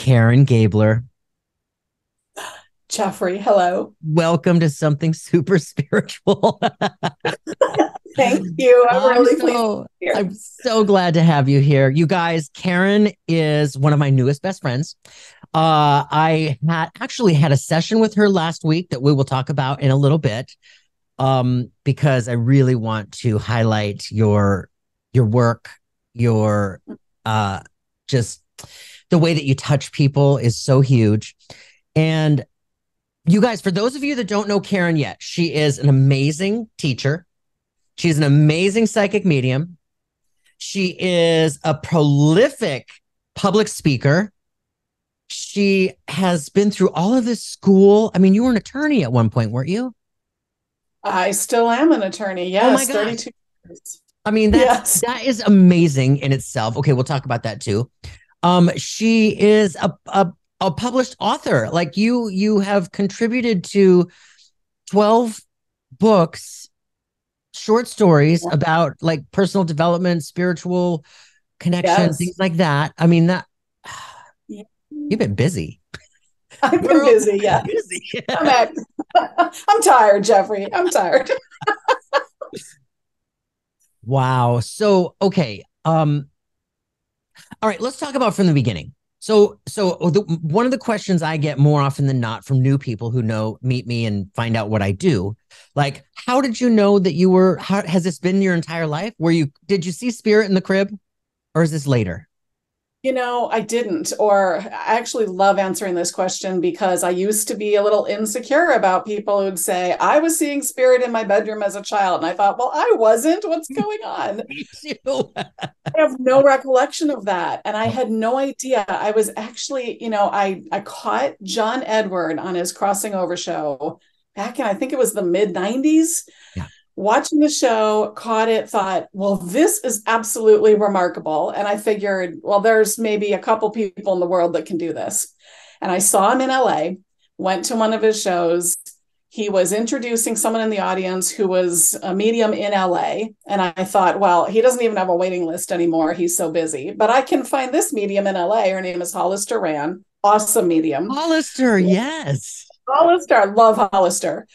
Karen Gabler. Jeffrey, hello. Welcome to something super spiritual. Thank you. I'm I'm really pleased to so be here. I'm so glad to have you here. You guys, Karen is one of my newest best friends. I actually had a session with her last week that we will talk about in a little bit. Because I really want to highlight your work, your uh just the way that you touch people is so huge. And you guys, for those of you that don't know Karen yet, she is an amazing teacher. She's an amazing psychic medium. She is a prolific public speaker. She has been through all of this school. I mean, you were an attorney at one point, weren't you? I still am an attorney. Oh my Yes, gosh. 32 years. I mean, Yes. that is amazing in itself. Okay, we'll talk about that too. She is a published author. Like you have contributed to 12 books, short stories about like personal development, spiritual connection, things Yes. like that. I mean, that Yeah. you've been busy. I've been Girl, busy. you've Yeah. been busy. I'm at, I'm tired, Jeffrey. I'm tired. Wow. So, okay. All right, let's talk about from the beginning. One of the questions I get more often than not from new people who meet me and find out what I do, like, how did you know that you were, how has this been your entire life? Did you see spirit in the crib or is this later? I didn't, or I actually love answering this question because I used to be a little insecure about people who'd say, I was seeing spirit in my bedroom as a child. And I thought, well, I wasn't. What's going on? Me too. I have no recollection of that. And I had no idea. I was actually, I caught John Edward on his crossing over show back in, I think it was the mid 90s, Yeah. watching the show, caught it, thought, well, this is absolutely remarkable. And I figured, well, there's maybe a couple people in the world that can do this. And I saw him in LA, went to one of his shows. He was introducing someone in the audience who was a medium in LA. And I thought, well, he doesn't even have a waiting list anymore. He's so busy. But I can find this medium in LA. Her name is Hollister Rand. Awesome medium. Hollister, yes. Hollister, love Hollister.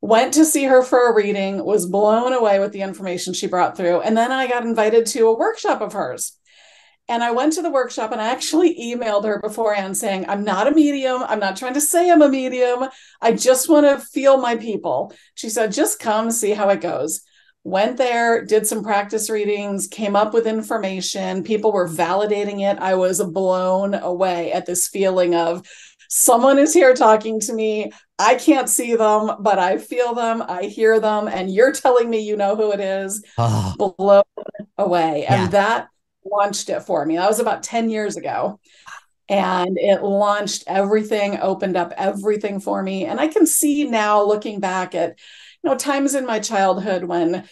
Went to see her for a reading, was blown away with the information she brought through. And then I got invited to a workshop of hers. And I went to the workshop and I actually emailed her beforehand saying, I'm not a medium. I'm not trying to say I'm a medium. I just want to feel my people. She said, just come see how it goes. Went there, did some practice readings, came up with information. People were validating it. I was blown away at this feeling of someone is here talking to me. I can't see them, but I feel them. I hear them. And you're telling me you know who it is. Oh, Blown away. yeah. And that launched it for me. That was about 10 years ago. And it launched everything, opened up everything for me. And I can see now looking back at, times in my childhood when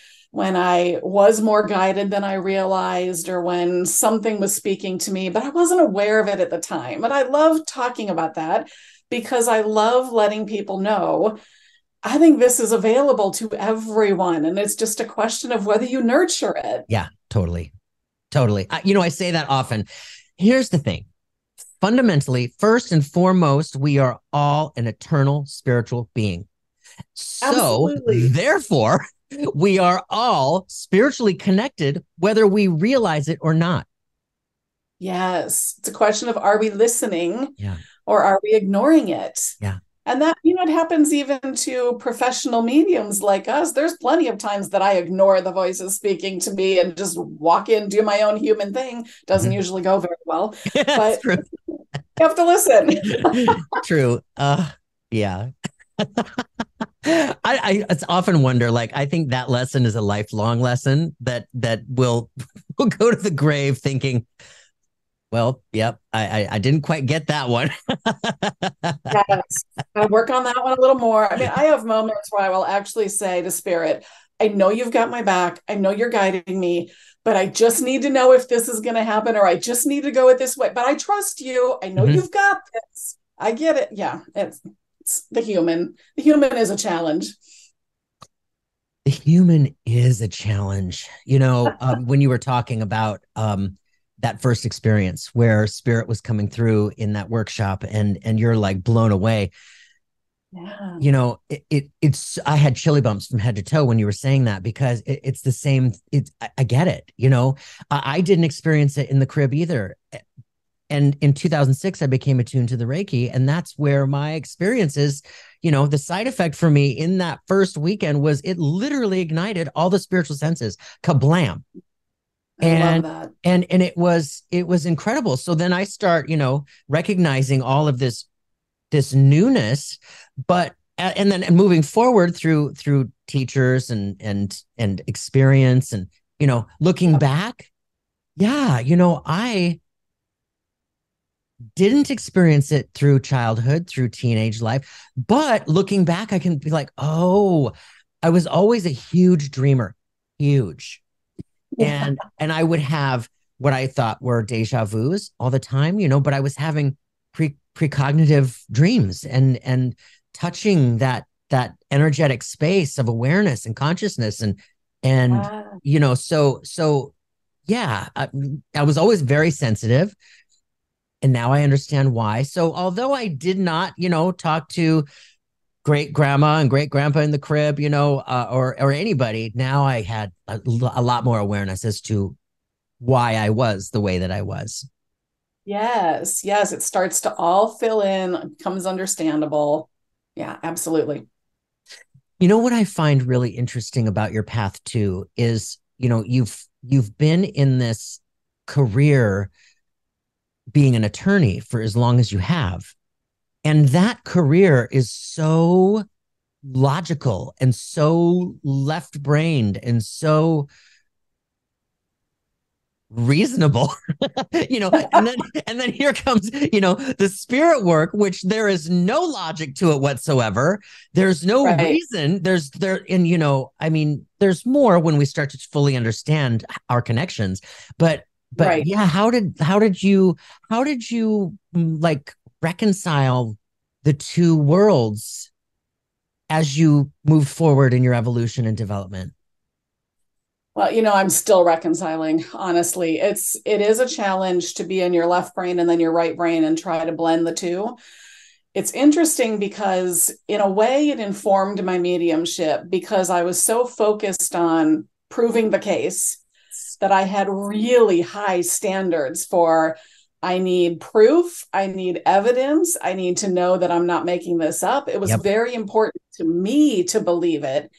I was more guided than I realized, or when something was speaking to me, but I wasn't aware of it at the time. And I love talking about that because I love letting people know I think this is available to everyone. And it's just a question of whether you nurture it. Yeah, totally. Totally. I say that often. Here's the thing. Fundamentally, first and foremost, we are all an eternal spiritual being. So, Absolutely. therefore, we are all spiritually connected, whether we realize it or not. Yes. It's a question of are we listening Yeah. or are we ignoring it? Yeah. And that, it happens even to professional mediums like us. There's plenty of times that I ignore the voices speaking to me and just walk in, do my own human thing. Doesn't Mhm. usually go very well, That's but true. you have to listen. True. Yeah. I it's often wonder, like, I think that lesson is a lifelong lesson that will go to the grave thinking, well, yep, I didn't quite get that one. Yes. I work on that one a little more. I mean, I have moments where I will actually say to spirit, I know you've got my back. I know you're guiding me, but I just need to know if this is going to happen, or I just need to go it this way. But I trust you. I know Mhm. you've got this. I get it. Yeah. It's the human. The human is a challenge. The human is a challenge. When you were talking about that first experience where spirit was coming through in that workshop, and you're like blown away. Yeah. You know, it's I had chilly bumps from head to toe when you were saying that, because it's the same. I get it. You know, I didn't experience it in the crib either. And in 2006, I became attuned to the Reiki, and that's where my experiences, you know, the side effect for me in that first weekend was it literally ignited all the spiritual senses, kablam. I love And that. it was incredible. So then I start, you know, recognizing all of this newness, but and then moving forward through teachers and experience, and you know, looking back, yeah, you know, I didn't experience it through childhood, through teenage life, but looking back, I can be like, oh, I was always a huge dreamer, huge. Yeah. And I would have what I thought were deja vus all the time, you know, but I was having precognitive dreams, and touching that energetic space of awareness and consciousness, and Ah. you know, so yeah, I was always very sensitive, and now I understand why. So although I did not, you know, talk to great grandma and great grandpa in the crib, you know, or anybody, now I had a lot more awareness as to why I was the way that I was. Yes, yes, it starts to all fill in, becomes understandable. Yeah, absolutely. You know what I find really interesting about your path too is, you know, you've been in this career being an attorney for as long as you have. And that career is so logical and so left brained and so reasonable. You know, and then here comes, you know, the spirit work, which there is no logic to it whatsoever. There's no Right, reason. And you know, I mean, there's more when we start to fully understand our connections. But right. yeah, how did you like reconcile the two worlds as you moved forward in your evolution and development? Well, I'm still reconciling, honestly. It is a challenge to be in your left brain and then your right brain and try to blend the two. It's interesting because in a way it informed my mediumship because I was so focused on proving the case that I had really high standards for I need proof, I need evidence, I need to know that I'm not making this up. It was Yep. very important to me to believe it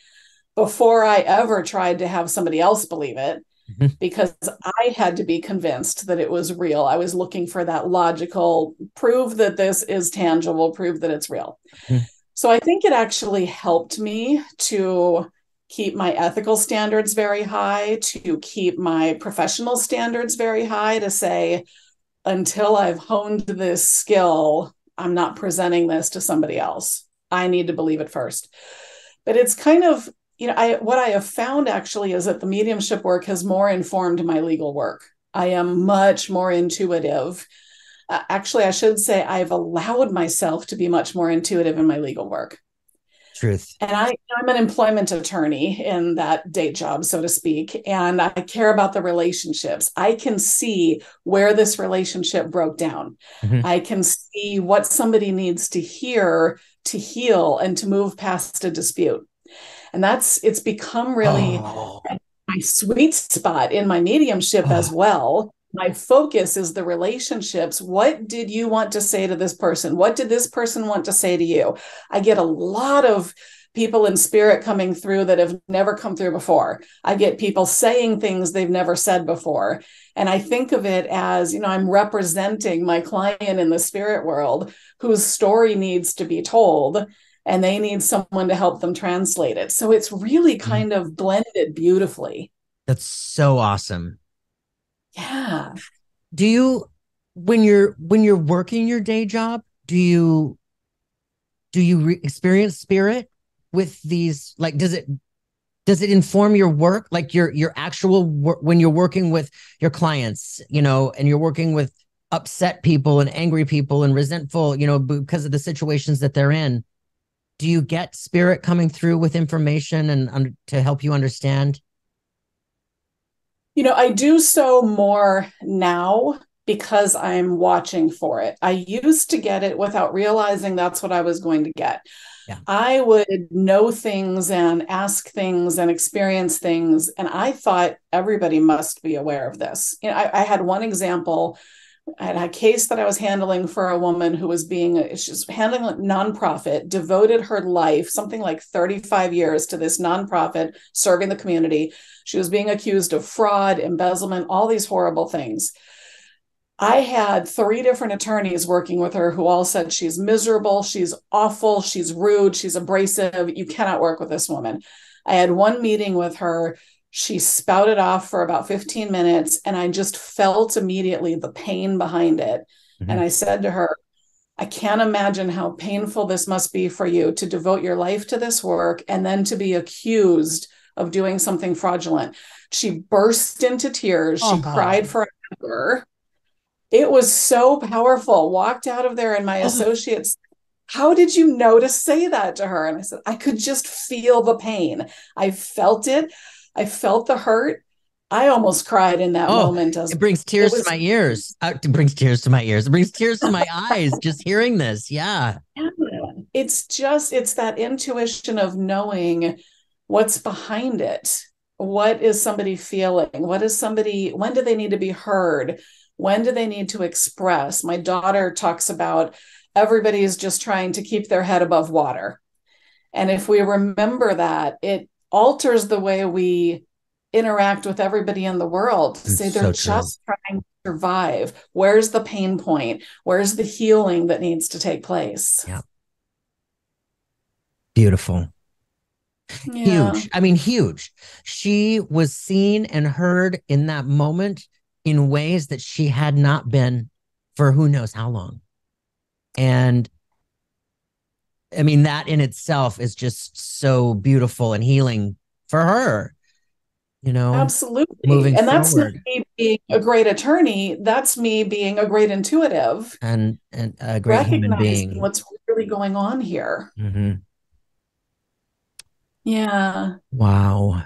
before I ever tried to have somebody else believe it Mhm. because I had to be convinced that it was real. I was looking for that logical prove that this is tangible, prove that it's real. Mhm. So I think it actually helped me to keep my ethical standards very high, to keep my professional standards very high, to say, until I've honed this skill, I'm not presenting this to somebody else. I need to believe it first. But it's kind of, what I have found actually is that the mediumship work has more informed my legal work. I am much more intuitive. Actually, I should say I've allowed myself to be much more intuitive in my legal work. Truth. And I'm an employment attorney in that day job, so to speak, and I care about the relationships. I can see where this relationship broke down. Mhm. I can see what somebody needs to hear to heal and to move past a dispute. And it's become really Oh, my sweet spot in my mediumship oh, as well. My focus is the relationships. What did you want to say to this person? What did this person want to say to you? I get a lot of people in spirit coming through that have never come through before. I get people saying things they've never said before. And I think of it as, I'm representing my client in the spirit world whose story needs to be told and they need someone to help them translate it. So it's really mhm. kind of blended beautifully. That's so awesome. Yeah. Do you, when you're working your day job, do you experience spirit with these? Like, does it inform your work, like your actual work when you're working with your clients, you know, and you're working with upset people and angry people and resentful, you know, because of the situations that they're in? Do you get spirit coming through with information and to help you understand? I do so more now because I'm watching for it. I used to get it without realizing that's what I was going to get. Yeah. I would know things and ask things and experience things, and I thought everybody must be aware of this. I had one example. I had a case that I was handling for a woman who was she's handling a nonprofit, devoted her life, something like 35 years to this nonprofit, serving the community. She was being accused of fraud, embezzlement, all these horrible things. I had 3 different attorneys working with her who all said she's miserable, she's awful, she's rude, she's abrasive. You cannot work with this woman. I had one meeting with her. She spouted off for about 15 minutes, and I just felt immediately the pain behind it. Mm-hmm. And I said to her, I can't imagine how painful this must be for you to devote your life to this work and then to be accused of doing something fraudulent. She burst into tears. She cried for an hour. It was so powerful. Walked out of there, and my associates, how did you know to say that to her? And I said, I could just feel the pain. I felt it. I felt the hurt. I almost cried in that moment. It brings tears to my ears. It brings tears to my ears. It brings tears to my eyes just hearing this. Yeah. It's that intuition of knowing what's behind it. What is somebody feeling? When do they need to be heard? When do they need to express? My daughter talks about everybody is just trying to keep their head above water. And if we remember that, it alters the way we interact with everybody in the world to say they're just trying to survive. Where's the pain point? Where's the healing that needs to take place? Yeah. Beautiful. Yeah. Huge. I mean, huge. She was seen and heard in that moment in ways that she had not been for who knows how long. And I mean, that in itself is just so beautiful and healing for her, Absolutely. Moving and that's forward. Not me being a great attorney. That's me being a great intuitive and a great human being. What's really going on here. Mm-hmm. Yeah. Wow.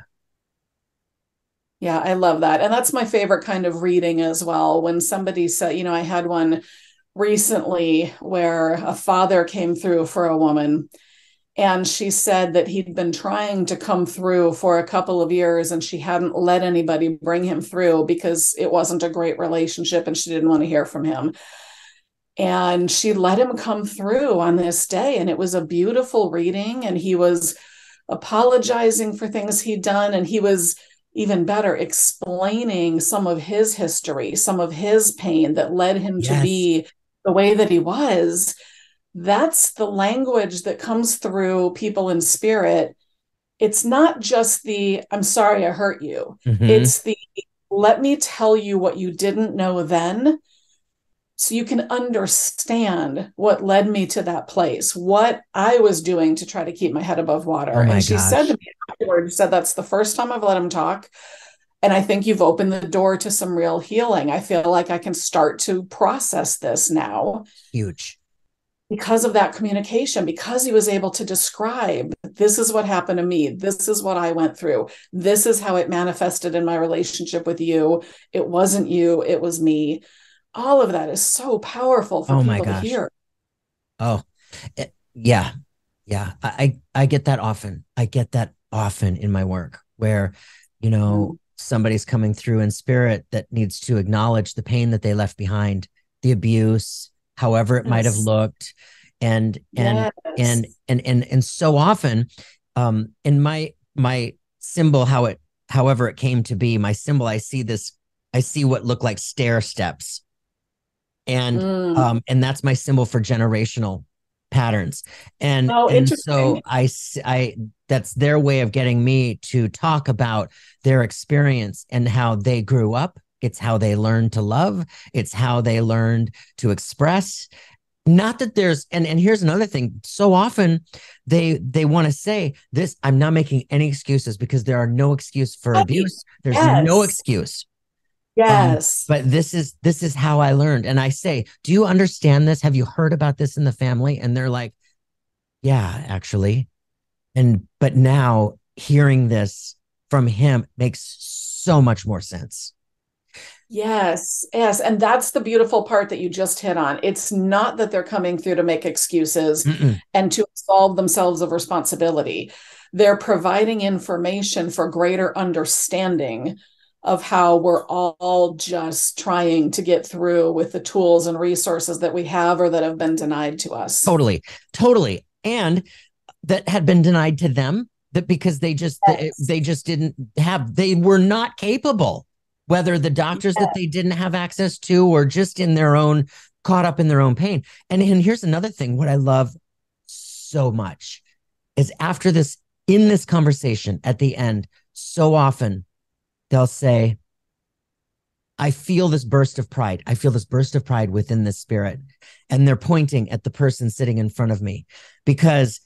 Yeah, I love that. And that's my favorite kind of reading as well. When somebody said, I had one recently where a father came through for a woman, and she said that he'd been trying to come through for a couple of years, and she hadn't let anybody bring him through because it wasn't a great relationship and she didn't want to hear from him. And she let him come through on this day, and it was a beautiful reading, and he was apologizing for things he'd done, and he was even better explaining some of his history, some of his pain that led him to be the way that he was. That's the language that comes through people in spirit. It's not just the, I'm sorry I hurt you. Mm-hmm. It's the, let me tell you what you didn't know then, so you can understand what led me to that place, what I was doing to try to keep my head above water. And she said to me afterwards, that's the first time I've let him talk. And I think you've opened the door to some real healing. I feel like I can start to process this now. Huge. Because of that communication, because he was able to describe, this is what happened to me. This is what I went through. This is how it manifested in my relationship with you. It wasn't you, it was me. All of that is so powerful for people to hear. Yeah. I get that often. I get that often in my work where, somebody's coming through in spirit that needs to acknowledge the pain that they left behind, the abuse, however it might have looked. And so often, in my symbol, however it came to be, my symbol, I see what look like stair steps. And that's my symbol for generational patterns. And so I that's their way of getting me to talk about their experience and how they grew up. It's how they learned to love. It's how they learned to express. Not that there's, and here's another thing. So often they want to say this, I'm not making any excuses because there are no excuse for abuse. There's no excuse. Yes. But this is how I learned. And I say, do you understand this? Have you heard about this in the family? And they're like, yeah, actually. But now hearing this from him makes so much more sense. Yes, yes. And that's the beautiful part that you just hit on. It's not that they're coming through to make excuses Mm-mm. and to absolve themselves of responsibility. They're providing information for greater understanding of how we're all just trying to get through with the tools and resources that we have or that have been denied to us. Totally, totally. And that had been denied to them, that because Yes. they just didn't have, they were not capable, whether the doctors that Yes. they didn't have access to or just in their own, caught up in their own pain. And here's another thing, what I love so much is after this, in this conversation at the end, so often they'll say, I feel this burst of pride. I feel this burst of pride within this spirit. And they're pointing at the person sitting in front of me because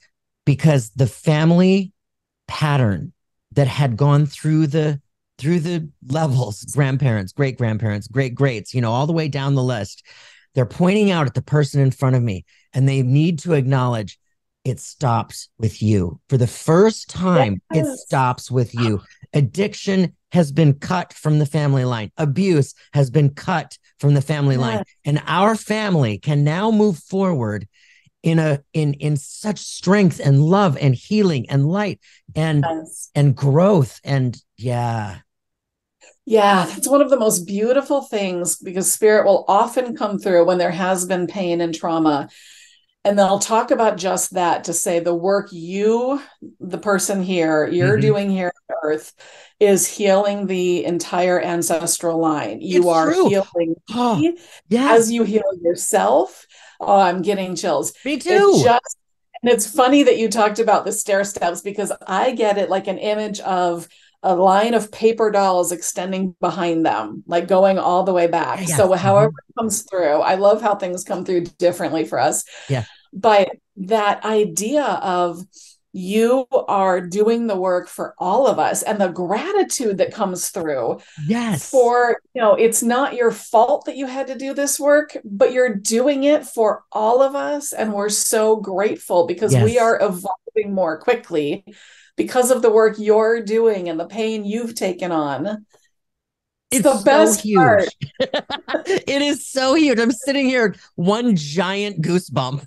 the family pattern that had gone through the levels, grandparents, great grandparents, great greats, all the way down the list. They're pointing out at the person in front of me, and they need to acknowledge it stops with you. For the first time, it Yes. stops with you. Addiction has been cut from the family line. Abuse has been cut from the family line. And our family can now move forward in such strength and love and healing and light and Yes. and growth. And yeah. Yeah, that's one of the most beautiful things because spirit will often come through when there has been pain and trauma. And they'll talk about just that to say the work you, the person here, you're doing here on earth is healing the entire ancestral line. You It's are true. healing Oh, me yes. as you heal yourself. Oh, I'm getting chills. Me It too. just, and it's funny that you talked about the stair steps because I get it like an image of a line of paper dolls extending behind them, like going all the way back. Yeah. So, however it comes through, I love how things come through differently for us. Yeah. But that idea of you are doing the work for all of us and the gratitude that comes through Yes. for, it's not your fault that you had to do this work, but you're doing it for all of us. And we're so grateful because we Yes. are evolving more quickly because of the work you're doing and the pain you've taken on. It's It's the so best part. huge. It is so huge. I'm sitting here, one giant goosebump.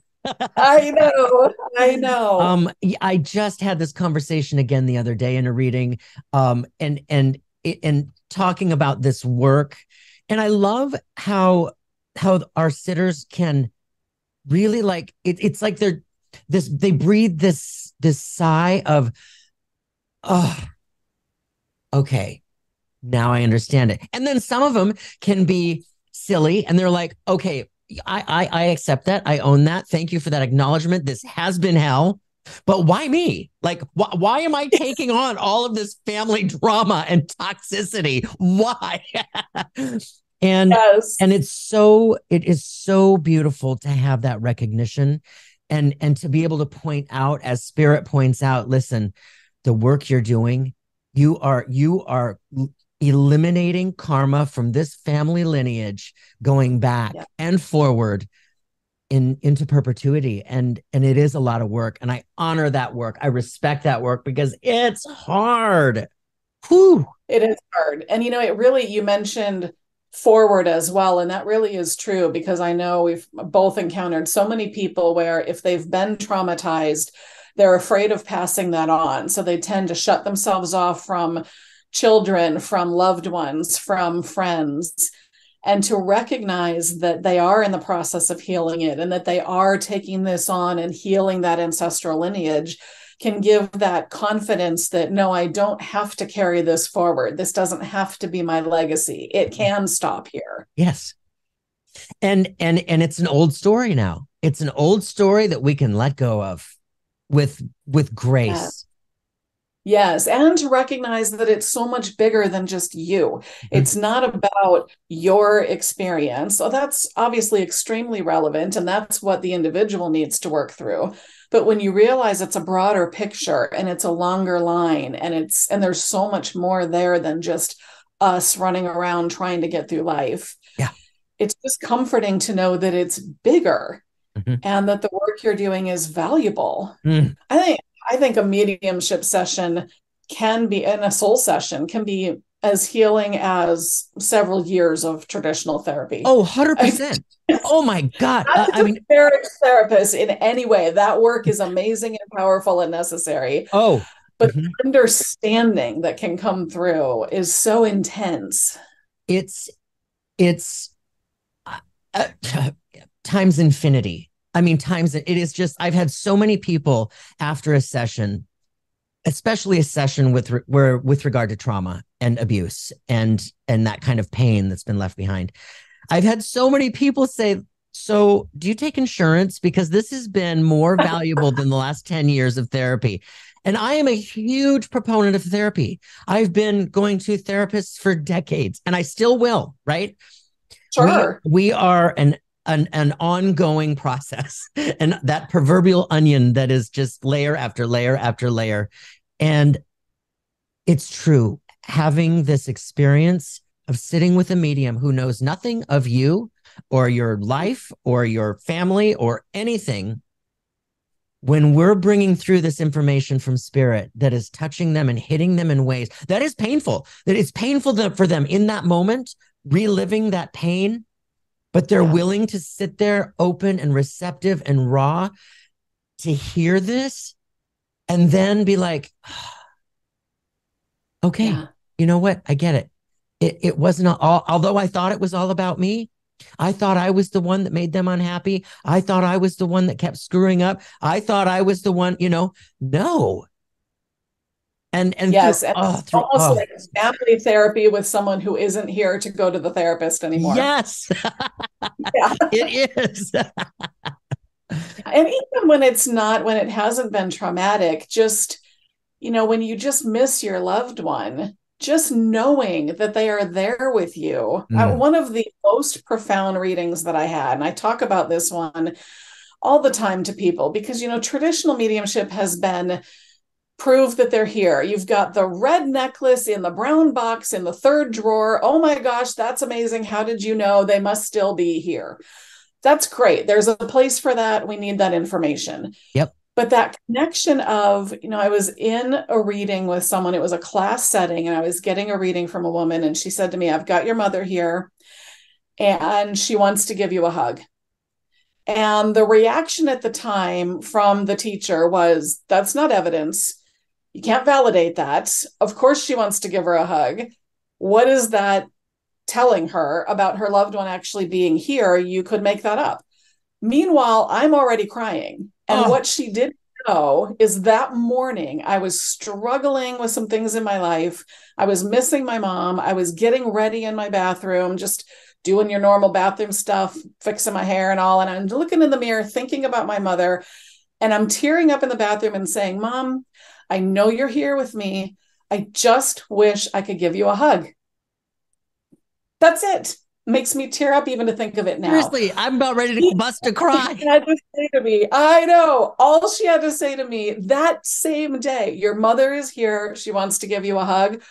I know. I know. I just had this conversation again the other day in a reading, and talking about this work, and I love how our sitters can really like it. It's like they breathe this sigh of, oh, okay, now I understand it. And then some of them can be silly, and they're like, okay, I accept that. I own that. Thank you for that acknowledgement. This has been hell, but why me? Like, why am I taking on all of this family drama and toxicity? Why? and Yes. and it is so beautiful to have that recognition, and to be able to point out, as spirit points out, listen, the work you're doing, you are eliminating karma from this family lineage, going back and forward into perpetuity. And it is a lot of work. And I honor that work. I respect that work because it's hard. Whew. It is hard. And it really, you mentioned forward as well. And that really is true because I know we've both encountered so many people where if they've been traumatized, they're afraid of passing that on. So they tend to shut themselves off from children, from loved ones, from friends, and to recognize that they are in the process of healing it and that they are taking this on and healing that ancestral lineage can give that confidence that, no, I don't have to carry this forward. This doesn't have to be my legacy. It can stop here. Yes. And it's an old story now. It's an old story that we can let go of with grace. Yes, and to recognize that it's so much bigger than just you. It's not about your experience. So that's obviously extremely relevant, and that's what the individual needs to work through. But when you realize it's a broader picture and it's a longer line and there's so much more there than just us running around trying to get through life. Yeah. It's just comforting to know that it's bigger and that the work you're doing is valuable. I think a mediumship session can be in a soul session, can be as healing as several years of traditional therapy. Oh, 100%. Oh my God. Not I to mean, disparage therapists in any way. That work is amazing and powerful and necessary. oh, But the understanding that can come through is so intense. it's uh, times infinity. I mean, times it is just, I've had so many people after a session, especially a session with regard to trauma and abuse and that kind of pain that's been left behind. I've had so many people say, so do you take insurance? Because this has been more valuable than the last 10 years of therapy. And I am a huge proponent of therapy. I've been going to therapists for decades and I still will, right? Sure. We are an ongoing process, and that proverbial onion that is just layer after layer after layer. And it's true, having this experience of sitting with a medium who knows nothing of you or your life or your family or anything, when we're bringing through this information from spirit that is touching them and hitting them in ways that is painful, that it's painful for them in that moment, reliving that pain, but they're willing to sit there open and receptive and raw to hear this and then be like, okay, you know what? I get it. It wasn't all, although I thought it was all about me. I thought I was the one that made them unhappy. I thought I was the one that kept screwing up. I thought I was the one, no. And yes, and almost like family therapy with someone who isn't here to go to the therapist anymore. Yes, it is. And even when it hasn't been traumatic, just, when you just miss your loved one, just knowing that they are there with you. One of the most profound readings that I had, and I talk about this one all the time to people because, traditional mediumship has been prove that they're here. You've got the red necklace in the brown box in the third drawer. Oh my gosh, that's amazing. How did you know? They must still be here. That's great. There's a place for that. We need that information. Yep. But that connection of, I was in a reading with someone, it was a class setting, and I was getting a reading from a woman, and she said to me, I've got your mother here, and she wants to give you a hug. And the reaction at the time from the teacher was, that's not evidence. You can't validate that. Of course, she wants to give her a hug. What is that telling her about her loved one actually being here? You could make that up. Meanwhile, I'm already crying. And what she didn't know is that morning, I was struggling with some things in my life. I was missing my mom. I was getting ready in my bathroom, just doing your normal bathroom stuff, fixing my hair and all. And I'm looking in the mirror, thinking about my mother. And I'm tearing up in the bathroom and saying, Mom, I know you're here with me. I just wish I could give you a hug. That's it. Makes me tear up even to think of it now. Seriously, I'm about ready to bust a cry. She had to say to me, I know, all she had to say to me that same day, your mother is here. She wants to give you a hug.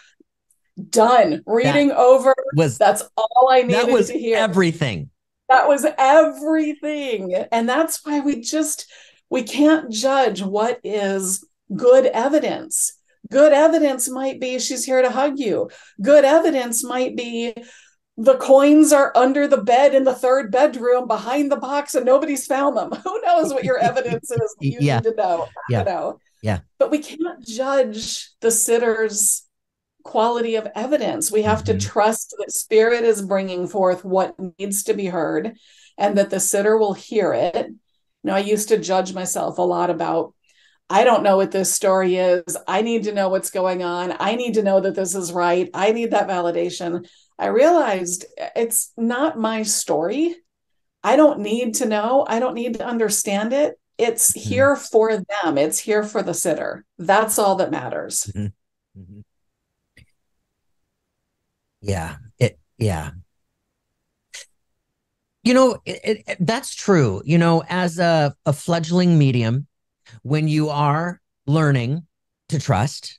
Done. Reading over. That's all I needed to hear. Everything. That was everything. And that's why we can't judge what is good evidence. Good evidence might be she's here to hug you. Good evidence might be the coins are under the bed in the third bedroom behind the box and nobody's found them. Who knows what your evidence is? You need to know. I know. Yeah. But we can't judge the sitter's quality of evidence. We have to trust that spirit is bringing forth what needs to be heard and that the sitter will hear it. I used to judge myself a lot about, I don't know what this story is. I need to know what's going on. I need to know that this is right. I need that validation. I realized it's not my story. I don't need to know. I don't need to understand it. It's here for them. It's here for the sitter. That's all that matters. Yeah. That's true. As a fledgling medium, when you are learning to trust,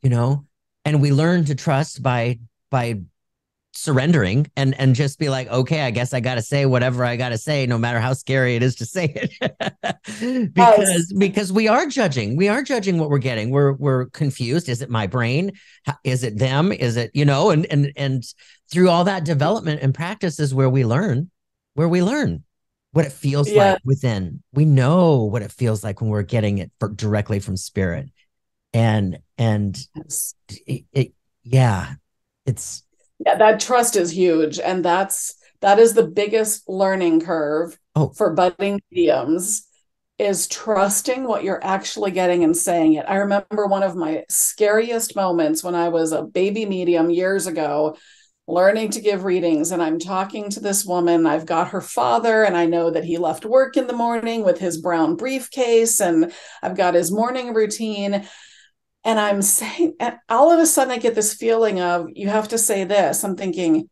and we learn to trust by surrendering and just be like, okay, I guess I got to say whatever I got to say, no matter how scary it is to say it. Yes. Because we are judging what we're getting. We're confused. Is it my brain? Is it them? Is it, and through all that development and practice is where we learn what it feels Yeah. like within. We know what it feels like when we're getting it directly from spirit. And Yes. yeah, it's, Yeah, that trust is huge. And that is the biggest learning curve oh, for budding mediums, is trusting what you're actually getting and saying it. I remember one of my scariest moments when I was a baby medium years ago, learning to give readings. And I'm talking to this woman. I've got her father, and I know that he left work in the morning with his brown briefcase, and I've got his morning routine. And I'm saying, and all of a sudden I get this feeling of, you have to say this. I'm thinking,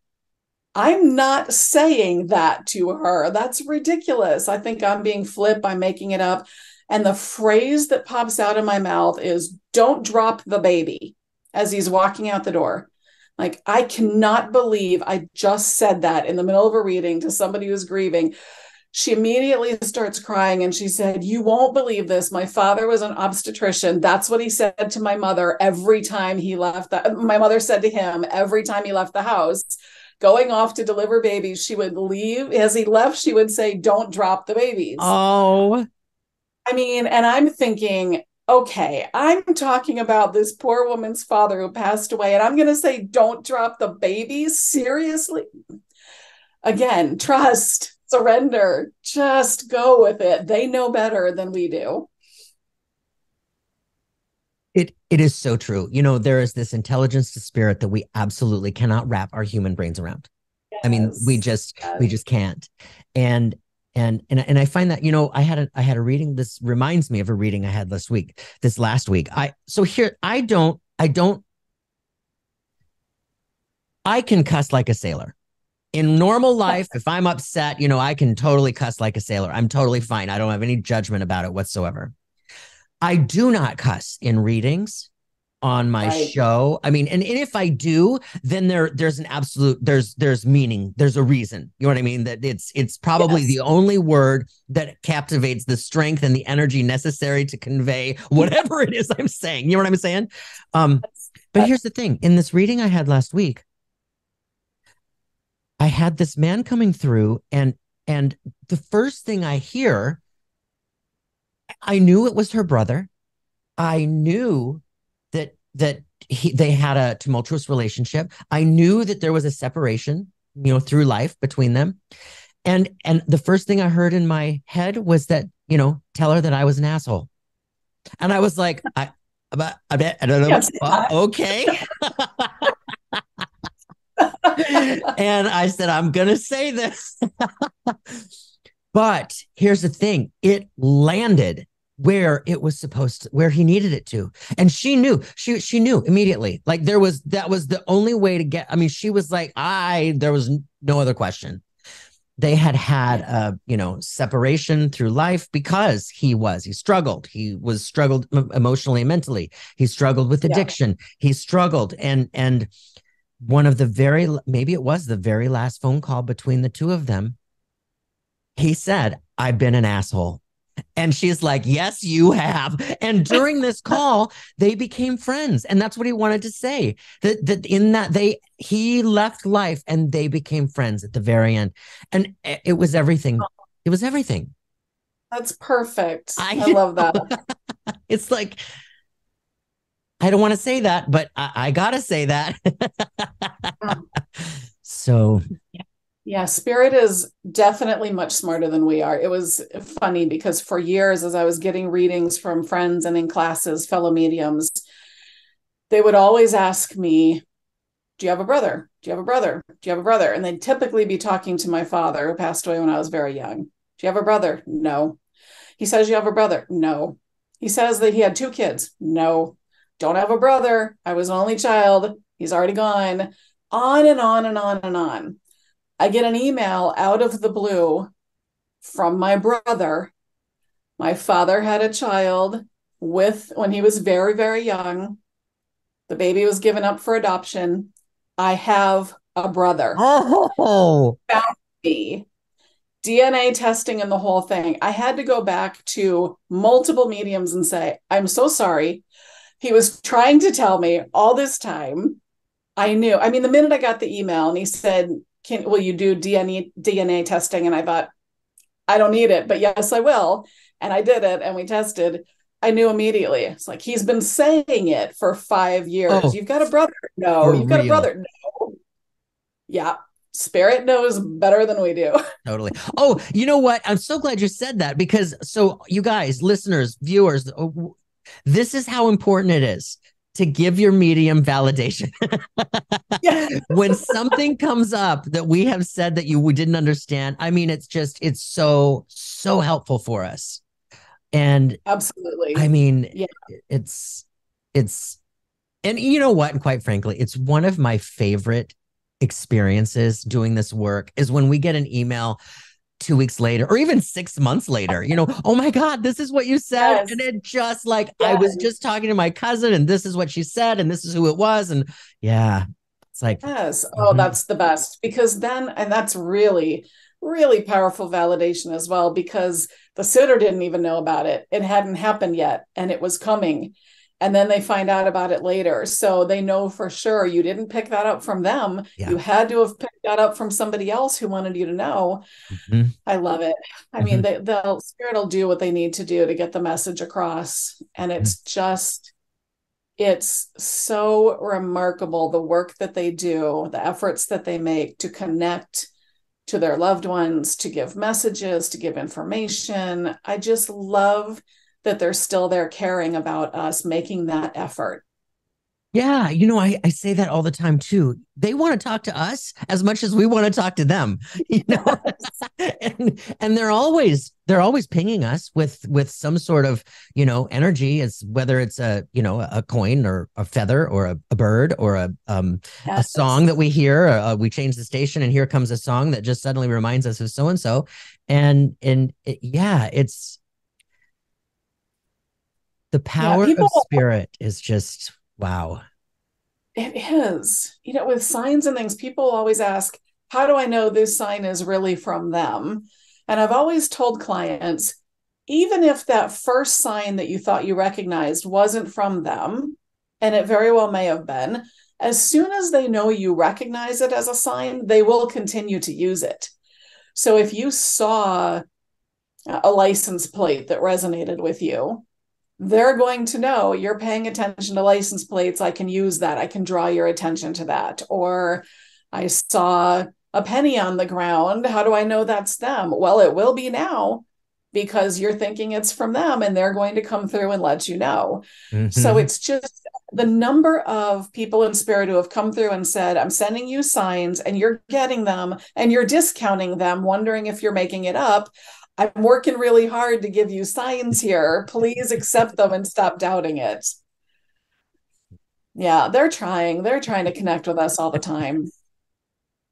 I'm not saying that to her. That's ridiculous. I think I'm being flip. I'm making it up. And the phrase that pops out of my mouth is, don't drop the baby, as he's walking out the door. Like, I cannot believe I just said that in the middle of a reading to somebody who's grieving. She immediately starts crying and she said, you won't believe this. My father was an obstetrician. That's what he said to my mother every time he left. My mother said to him every time he left the house, going off to deliver babies. She would leave. As he left, she would say, don't drop the babies. oh, I mean, and I'm thinking, okay, I'm talking about this poor woman's father who passed away, and I'm going to say, don't drop the babies? Seriously? Again, trust, surrender, just go with it. They know better than we do. it is so true. There is this intelligence to spirit that we absolutely cannot wrap our human brains around. I mean, we Yes. just Yes. we just can't. And I find that, I had a reading. This reminds me of a reading I had this last week. I can cuss like a sailor. In normal life, if I'm upset, I can totally cuss like a sailor. I'm totally fine. I don't have any judgment about it whatsoever. I do not cuss in readings on my Right. show. I mean, and if I do, then there's an absolute, there's meaning, there's a reason. You know what I mean? That it's probably Yes. the only word that captivates the strength and the energy necessary to convey whatever it is I'm saying. You know what I'm saying? But here's the thing. In this reading I had last week, I had this man coming through, and the first thing I hear, I knew it was her brother. I knew that they had a tumultuous relationship. I knew that there was a separation, through life between them. And the first thing I heard in my head was that, tell her that I was an asshole. And I was like, I bet I don't know. Yes. Okay. And I said, I'm gonna say this. But here's the thing, it landed where it was where he needed it to. And she knew, she knew immediately. Like that was the only way to get, I mean, she was like, there was no other question. They had a, separation through life because he struggled. He was struggled emotionally and mentally. He struggled with addiction. Yeah. He struggled. And one of maybe it was the very last phone call between the two of them, he said, I've been an asshole. And she's like, yes, you have. And during this call, they became friends. And that's what he wanted to say. He left life and they became friends at the very end. And it was everything. It was everything. That's perfect. I love that. It's like, I don't want to say that, but I gotta say that. So yeah, spirit is definitely much smarter than we are. It was funny because for years, as I was getting readings from friends and in classes, fellow mediums, they would always ask me, do you have a brother? Do you have a brother? Do you have a brother? And they'd typically be talking to my father, who passed away when I was very young. Do you have a brother? No. He says, you have a brother? No. He says that he had 2 kids. No. Don't have a brother. I was an only child. He's already gone. On and on and on and on. I get an email out of the blue from my brother. My father had a child when he was very, very young. The baby was given up for adoption. I have a brother. Oh, Found me. DNA testing and the whole thing. I had to go back to multiple mediums and say, I'm so sorry. He was trying to tell me all this time. I knew. I mean, the minute I got the email and he said, will you do DNA testing? And I thought, I don't need it, but yes, I will. And I did it and we tested. I knew immediately. It's like, he's been saying it for 5 years. oh, You've got a brother. No, for you've got a real. brother. No. Yeah. Spirit knows better than we do. Totally. Oh, you know what? I'm so glad you said that because so you guys, listeners, viewers, this is how important it is to give your medium validation. Yeah. When something comes up that we have said that we didn't understand, I mean, it's so helpful for us. And I Absolutely. mean, Yeah. it's it's and you know what? And quite frankly, it's one of my favorite experiences doing this work is when we get an email 2 weeks later or even 6 months later, oh my God, this is what you said. Yes. And it just like, I Yes. was just talking to my cousin and this is what she said and this is who it was. And yeah, it's like, Yes. Oh, mhm, that's the best because then, and that's really, really powerful validation as well because the suitor didn't even know about it. It hadn't happened yet and it was coming. And then they find out about it later. So they know for sure you didn't pick that up from them. yeah. You had to have picked that up from somebody else who wanted you to know. Mhm, I love it. I mean, mhm, the spirit will do what they need to do to get the message across. And mhm. it's so remarkable the work that they do, the efforts that they make to connect to their loved ones, to give messages, to give information. I just love that they're still there caring about us, making that effort. Yeah, I say that all the time too. They want to talk to us as much as we want to talk to them, you know. And they're always pinging us with some sort of, energy, as whether it's a coin or a feather or a bird or a song Yes. that we hear, we change the station and here comes a song that just suddenly reminds us of so and so. Yeah, it's the Yeah, power of people, spirit is just wow. it is, with signs and things, people always ask, how do I know this sign is really from them? And I've always told clients, even if that first sign that you thought you recognized wasn't from them, and it very well may have been, as soon as they know you recognize it as a sign, they will continue to use it. So if you saw a license plate that resonated with you, they're going to know you're paying attention to license plates. I can use that. I can draw your attention to that. Or I saw a penny on the ground. How do I know that's them? Well, it will be now because you're thinking it's from them and they're going to come through and let you know. So Mhm. it's just the number of people in spirit who have come through and said, I'm sending you signs and you're getting them and you're discounting them, wondering if you're making it up. I'm working really hard to give you signs here. Please accept them and stop doubting it. Yeah, they're trying. They're trying to connect with us all the time.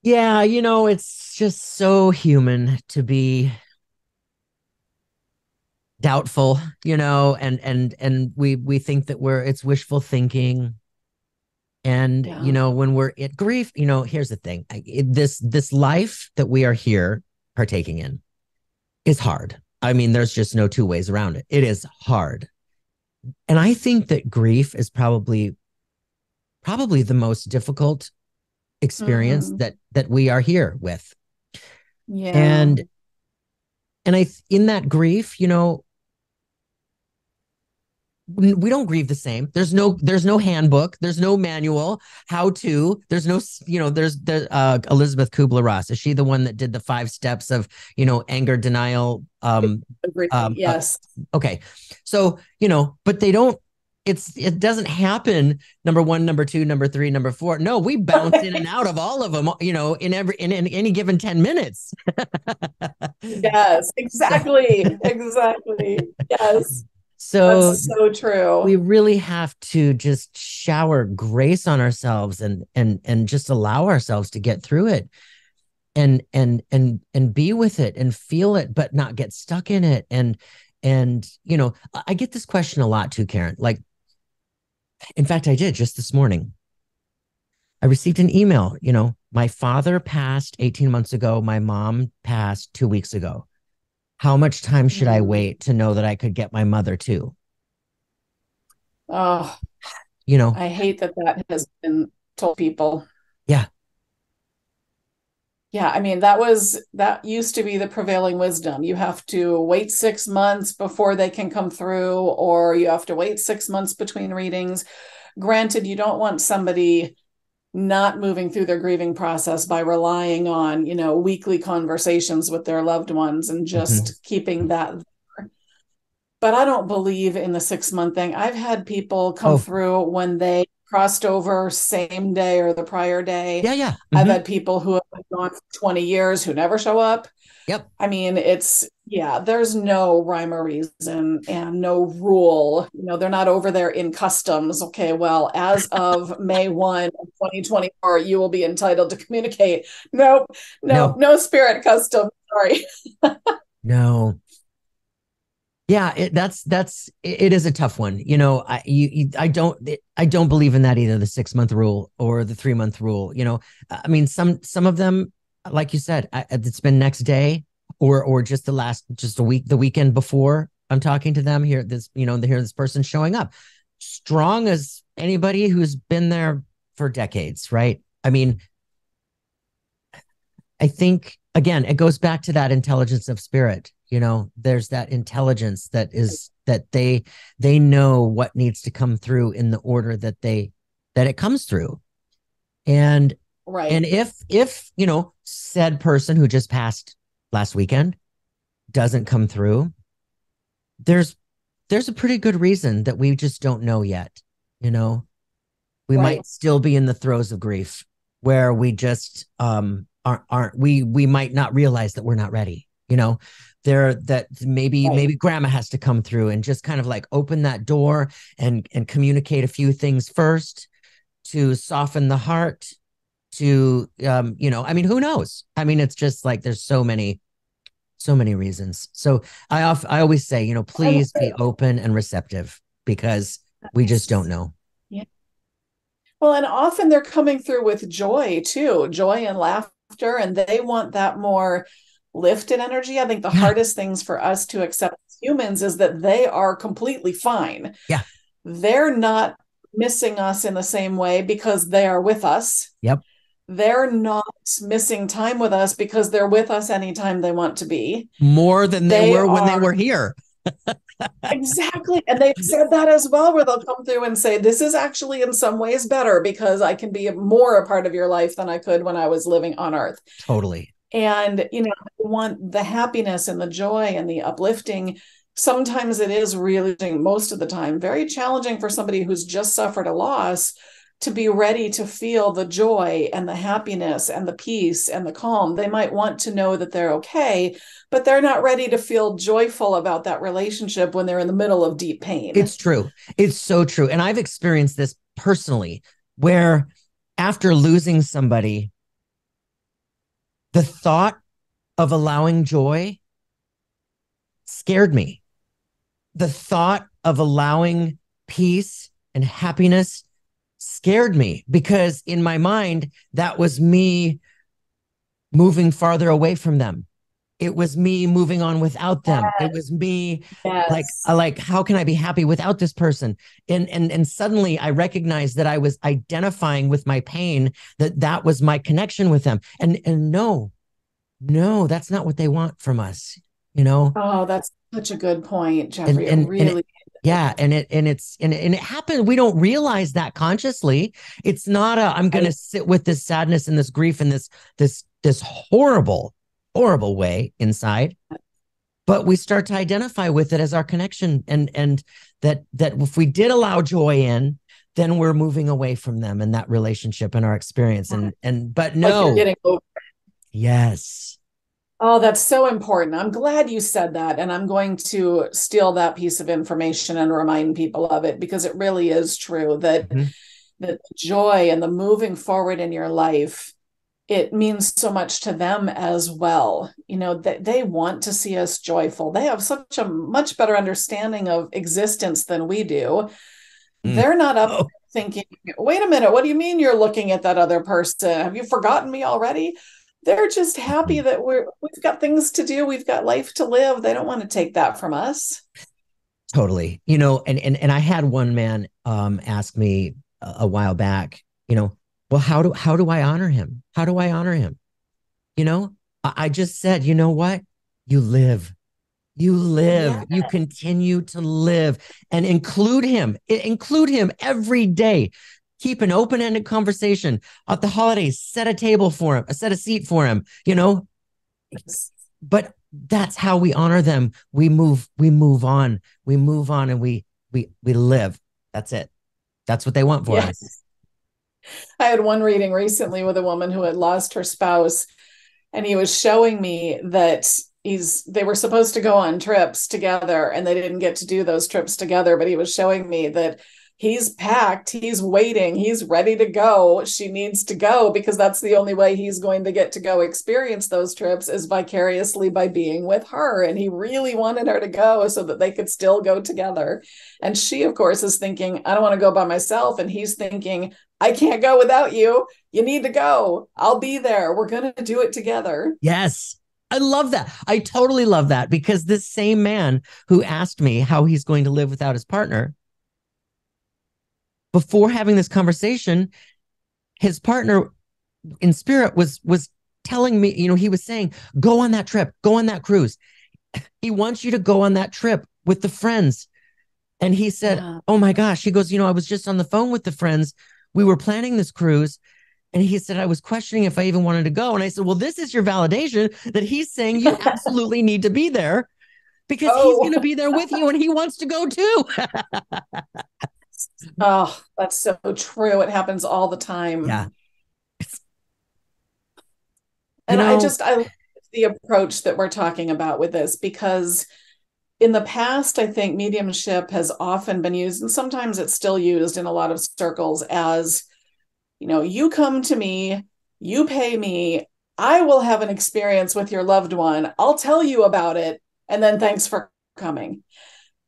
Yeah, it's just so human to be doubtful, and we think that it's wishful thinking. And Yeah. when we're at grief, here's the thing. This life that we are here partaking in is hard. I mean, there's just no two ways around it. It is hard. And I think that grief is probably the most difficult experience Mm-hmm. that we are here with. Yeah. And in that grief, we don't grieve the same. There's no handbook, there's no manual how to, there's no, there's the Elizabeth Kubler-Ross. Is she the one that did the 5 steps of, anger, denial? Everything. Yes. Okay. So, but they don't, it doesn't happen number one, number two, number three, number four. No, we bounce in and out of all of them, in any given 10 minutes. Yes, So, exactly. Exactly. Yes. so That's so we true. really have to just shower grace on ourselves and just allow ourselves to get through it and be with it and feel it, but not get stuck in it. And I get this question a lot too, Karen. Like, in fact, I did just this morning. I received an email, My father passed 18 months ago. My mom passed 2 weeks ago. How much time should I Mm. wait to know that I could get my mother too? Oh, You know, I hate that that has been told people. yeah. Yeah, I mean, that used to be the prevailing wisdom. You have to wait 6 months before they can come through, or you have to wait 6 months between readings. Granted, you don't want somebody not moving through their grieving process by relying on, weekly conversations with their loved ones and Mhm. just keeping that. But I don't believe in the 6 month thing. I've had people come Oh, through when they crossed over same day or the prior day. yeah, yeah. I've Hmm. had people who have been gone for 20 years who never show up. Yep. I mean, yeah, there's no rhyme or reason and no rule. They're not over there in customs. Okay, well, as of May 1 of 2024, you will be entitled to communicate. Nope, nope, No, no spirit custom. Sorry. no. Yeah, it is a tough one. I don't believe in that either, the 6 month rule or the 3 month rule. I mean, some of them, like you said, it's been next day or just a week, the weekend before I'm talking to them here. Here this person showing up strong as anybody who's been there for decades, right? I mean, I think again, it goes back to that intelligence of spirit. There's that intelligence that they know what needs to come through in the order that it comes through. And Right, and if said person who just passed last weekend doesn't come through, there's there's a pretty good reason that we just don't know yet. You know, we right, might still be in the throes of grief where we just aren't we might not realize that we're not ready. There that right. maybe grandma has to come through and just kind of like open that door and communicate a few things first to soften the heart to I mean, who knows? I mean, it's just like there's so many reasons. So I always say, And please be open and receptive because we just don't know. yeah. Well, and often they're coming through with joy too, joy and laughter, and they want that more lifted energy. I think the Yeah. hardest things for us to accept as humans is that they are completely fine. Yeah. They're not missing us in the same way because they are with us. Yep. They're not missing time with us because they're with us anytime they want to be. More than they They were when they are were here. exactly. And they've said that as well, where they'll come through and say, this is actually in some ways better because I can be more a part of your life than I could when I was living on earth. Totally. And, I want the happiness and the joy and the uplifting. Sometimes it is really, most of the time, very challenging for somebody who's just suffered a loss to be ready to feel the joy and the happiness and the peace and the calm. They might want to know that they're okay, but they're not ready to feel joyful about that relationship when they're in the middle of deep pain. It's true. It's so true. And I've experienced this personally where after losing somebody, the thought of allowing joy scared me. The thought of allowing peace and happiness scared me because in my mind, that was me moving farther away from them. It was me moving on without them. It was me Yes. like how can I be happy without this person? And suddenly I recognized that I was identifying with my pain, that was my connection with them. And no, that's not what they want from us, you know? Oh, that's such a good point, and Jeffrey. It and really is. yeah, and it happened. We don't realize that consciously. It's not I'm gonna Right. sit with this sadness and this grief and this horrible way inside, but we start to identify with it as our connection, and that if we did allow joy in, then we're moving away from them and that relationship and our experience, and but Like you're no. getting over. Yes. Oh, that's so important. I'm glad you said that. And I'm going to steal that piece of information and remind people of it because it really is true that Mhm. the joy and the moving forward in your life, it means so much to them as well. That they want to see us joyful. They have such a much better understanding of existence than we do. Mm. They're not up Oh, thinking, wait a minute, what do you mean you're looking at that other person? Have you forgotten me already? They're just happy that we've got things to do, we've got life to live. They don't want to take that from us. Totally. And I had one man ask me a while back, well, how do I honor him? How do I honor him? I just said, you know what? You live. You live. Yeah. You continue to live and include him. Include him every day. Keep an open-ended conversation at the holidays. Set a table for him, set a seat for him, but that's how we honor them. We move on and we live. That's it. That's what they want for Yes. us. I had one reading recently with a woman who had lost her spouse, and he was showing me that they were supposed to go on trips together and they didn't get to do those trips together, but he was showing me that he's packed, he's waiting, he's ready to go. She needs to go because that's the only way he's going to get to go experience those trips is vicariously by being with her. And he really wanted her to go so that they could still go together. And she, of course, is thinking, I don't want to go by myself. And he's thinking, I can't go without you. You need to go. I'll be there. We're going to do it together. Yes. I love that. I totally love that because this same man who asked me how he's going to live without his partner, before having this conversation, his partner in spirit was telling me, he was saying, go on that trip, go on that cruise. He wants you to go on that trip with the friends. And he said, oh my gosh, he goes, I was just on the phone with the friends. We were planning this cruise. And he said, I was questioning if I even wanted to go. And I said, well, this is your validation that he's saying you absolutely need to be there because he's going to be there with you and he wants to go too. Oh, that's so true. It happens all the time. Yeah. And I love the approach that we're talking about with this because in the past, I think mediumship has often been used, and sometimes it's still used in a lot of circles as, you come to me, you pay me, I will have an experience with your loved one. I'll tell you about it. And then thanks for coming.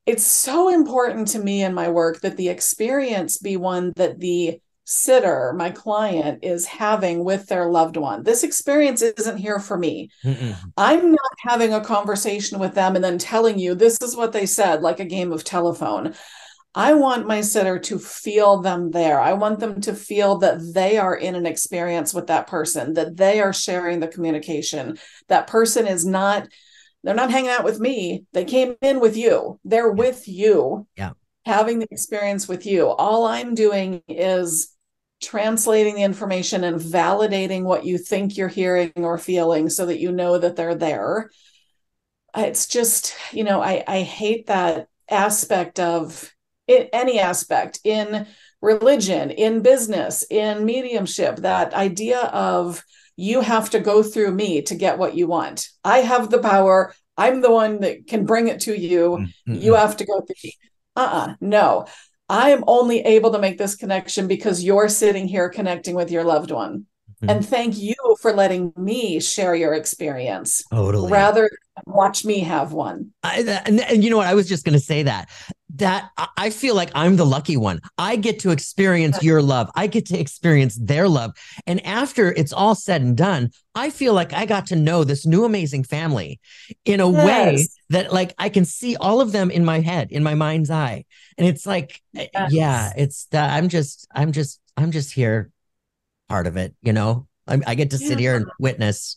It's so important to me in my work that the experience be one that the sitter, my client, is having with their loved one. This experience isn't here for me. Mm-mm. I'm not having a conversation with them and then telling you this is what they said, like a game of telephone. I want my sitter to feel them there. I want them to feel that they are in an experience with that person, that they are sharing the communication. That person is not, they're not hanging out with me. They came in with you. They're with you, having the experience with you. All I'm doing is translating the information and validating what you think you're hearing or feeling so that you know that they're there. It's just, I hate that aspect of it, any aspect in religion, in business, in mediumship, that idea of you have to go through me to get what you want. I have the power. I'm the one that can bring it to you. Mm-hmm. You have to go through me. No. I am only able to make this connection because you're sitting here connecting with your loved one. Mm-hmm. And thank you for letting me share your experience. Totally. Rather than watch me have one. And you know what? I was just going to say that I feel like I'm the lucky one. I get to experience your love. I get to experience their love. And after it's all said and done, I feel like I got to know this new amazing family in a way that like I can see all of them in my head, in my mind's eye. And it's like, it's that I'm just here, part of it, I get to sit here and witness.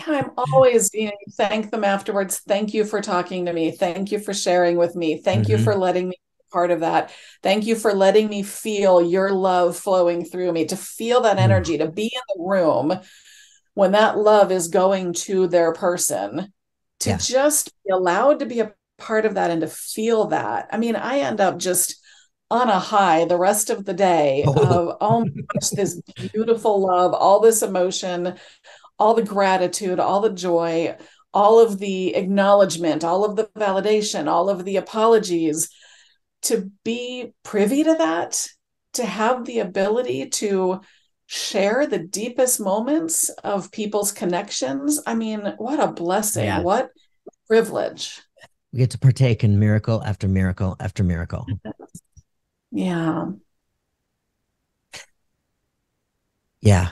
I'm always, thank them afterwards. Thank you for talking to me. Thank you for sharing with me. Thank you for letting me be part of that. Thank you for letting me feel your love flowing through me, to feel that energy, to be in the room when that love is going to their person, to just be allowed to be a part of that and to feel that. I mean, I end up just on a high the rest of the day of, oh my gosh, this beautiful love, all this emotion, all the gratitude, all the joy, all of the acknowledgement, all of the validation, all of the apologies, to be privy to that, to have the ability to share the deepest moments of people's connections. I mean, what a blessing, what privilege. We get to partake in miracle after miracle after miracle. Yeah. Yeah.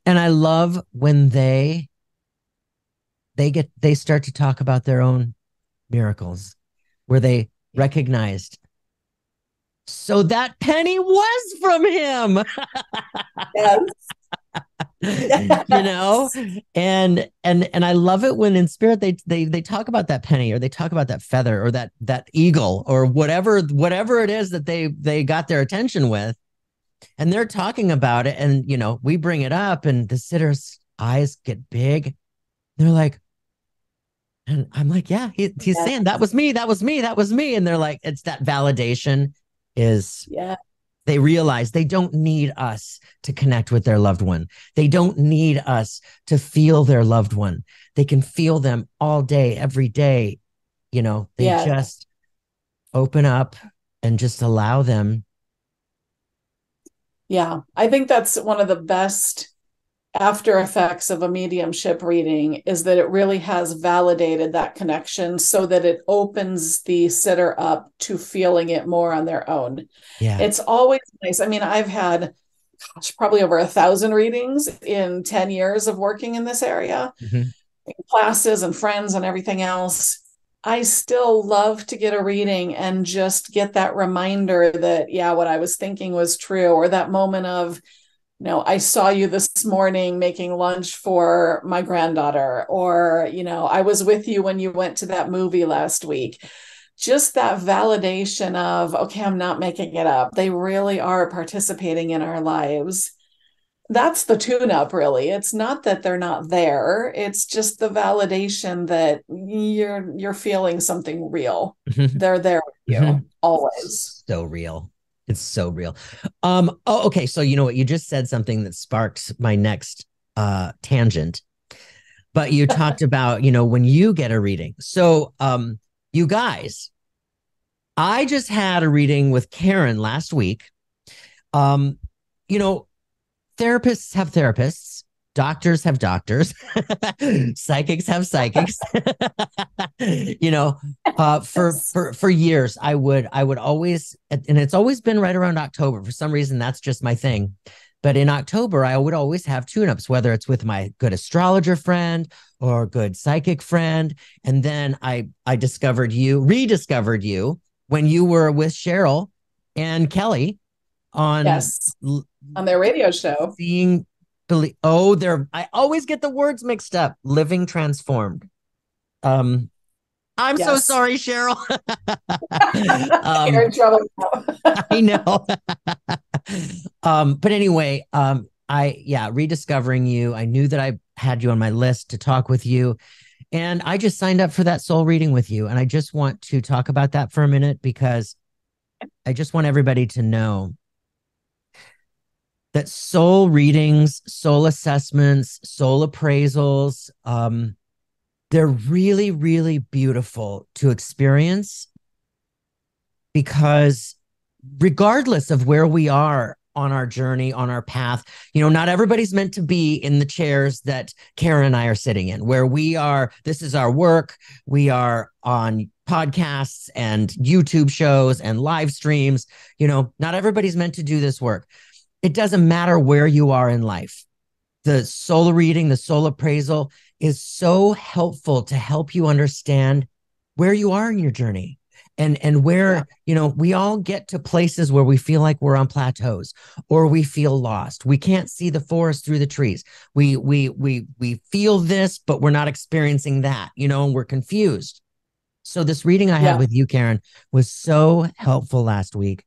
And I love when they start to talk about their own miracles where they recognized, so that penny was from him. Yes. You know, Yes. and I love it when in spirit they talk about that penny, or they talk about that feather, or that eagle, or whatever it is that they got their attention with, and they're talking about it, and we bring it up, and the sitter's eyes get big. They're like, and I'm like, yeah, he's Yes. saying that was me, that was me, that was me. And they're like, it's that validation. Is Yeah. They realize they don't need us to connect with their loved one. They don't need us to feel their loved one. They can feel them all day, every day. They Yeah. just open up and just allow them. Yeah. I think that's one of the best after effects of a mediumship reading, is that it really has validated that connection so that it opens the sitter up to feeling it more on their own. Yeah. It's always nice. I mean, I've had probably over 1,000 readings in 10 years of working in this area, Mm-hmm. classes and friends and everything else. I still love to get a reading and just get that reminder that, yeah, what I was thinking was true, or that moment of, I saw you this morning making lunch for my granddaughter, or, I was with you when you went to that movie last week. Just that validation of, okay, I'm not making it up. They really are participating in our lives. That's the tune up, really. It's not that they're not there. It's just the validation that you're feeling something real. They're there with Mm-hmm. you always. So real. It's so real. Oh, okay. So you know what? You just said something that sparked my next tangent. But you talked about, when you get a reading. So you guys, I just had a reading with Karen last week. Um, you know, therapists have therapists, doctors have doctors, psychics have psychics. you know, for years, I would always, and it's always been right around October. For some reason, that's just my thing. But in October, I would always have tune-ups, whether it's with my good astrologer friend or good psychic friend. And then I rediscovered you when you were with Cheryl and Kelly on Yes, on their radio show. seeing believe. Oh, I always get the words mixed up. Living transformed. Um, I'm so Yes. sorry, Cheryl. You're in trouble now. I know. But anyway, rediscovering you. I knew that I had you on my list to talk with you. And I just signed up for that soul reading with you. And I just want to talk about that for a minute, because I just want everybody to know that soul readings, soul assessments, soul appraisals, they're really, really beautiful to experience, because regardless of where we are on our journey, on our path, not everybody's meant to be in the chairs that Karen and I are sitting in, where we are. This is our work. We are on podcasts and YouTube shows and live streams. Not everybody's meant to do this work. It doesn't matter where you are in life. The soul reading, the soul appraisal is so helpful to help you understand where you are in your journey, and where, we all get to places where we feel like we're on plateaus, or we feel lost. We can't see the forest through the trees. We feel this, but we're not experiencing that, and we're confused. So this reading I had with you, Karen, was so helpful last week.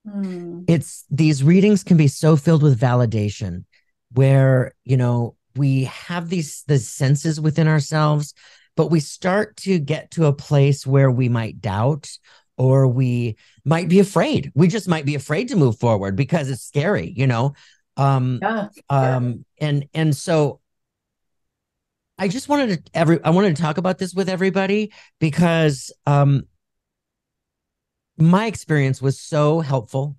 These readings can be so filled with validation, where, we have the senses within ourselves, but we start to get to a place where we might doubt, or we might be afraid. We just might be afraid to move forward because it's scary, Yeah. And so I just I wanted to talk about this with everybody, because my experience was so helpful,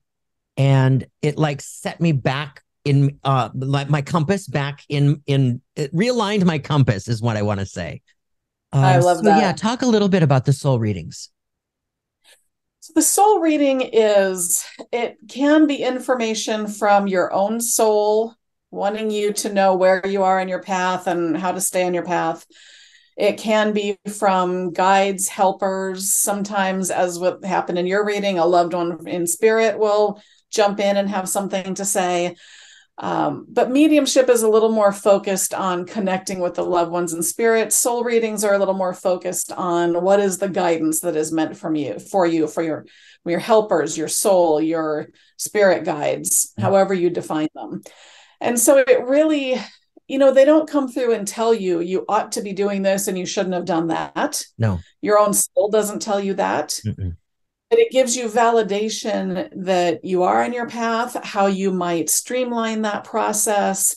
and it like set me back in like my compass back in it realigned my compass, is what I want to say. I love So yeah, that. talk a little bit about the soul readings. The soul reading it can be information from your own soul, wanting you to know where you are in your path and how to stay on your path. It can be from guides, helpers. Sometimes, as what happened in your reading, a loved one in spirit will jump in and have something to say. But mediumship is a little more focused on connecting with the loved ones in spirit. Soul readings are a little more focused on what is the guidance that is meant from you, for your helpers, your soul, your spirit guides, however you define them. And so it really, they don't come through and tell you you ought to be doing this and you shouldn't have done that. No. Your own soul doesn't tell you that. Mm-mm. But it gives you validation that you are on your path, how you might streamline that process,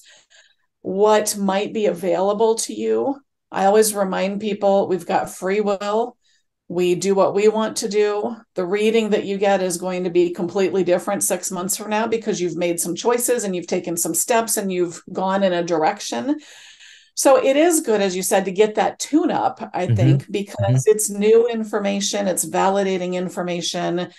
what might be available to you. I always remind people we've got free will. We do what we want to do. The reading that you get is going to be completely different 6 months from now because you've made some choices and you've taken some steps and you've gone in a direction. So it is good, as you said, to get that tune up, I think, because it's new information, it's validating information,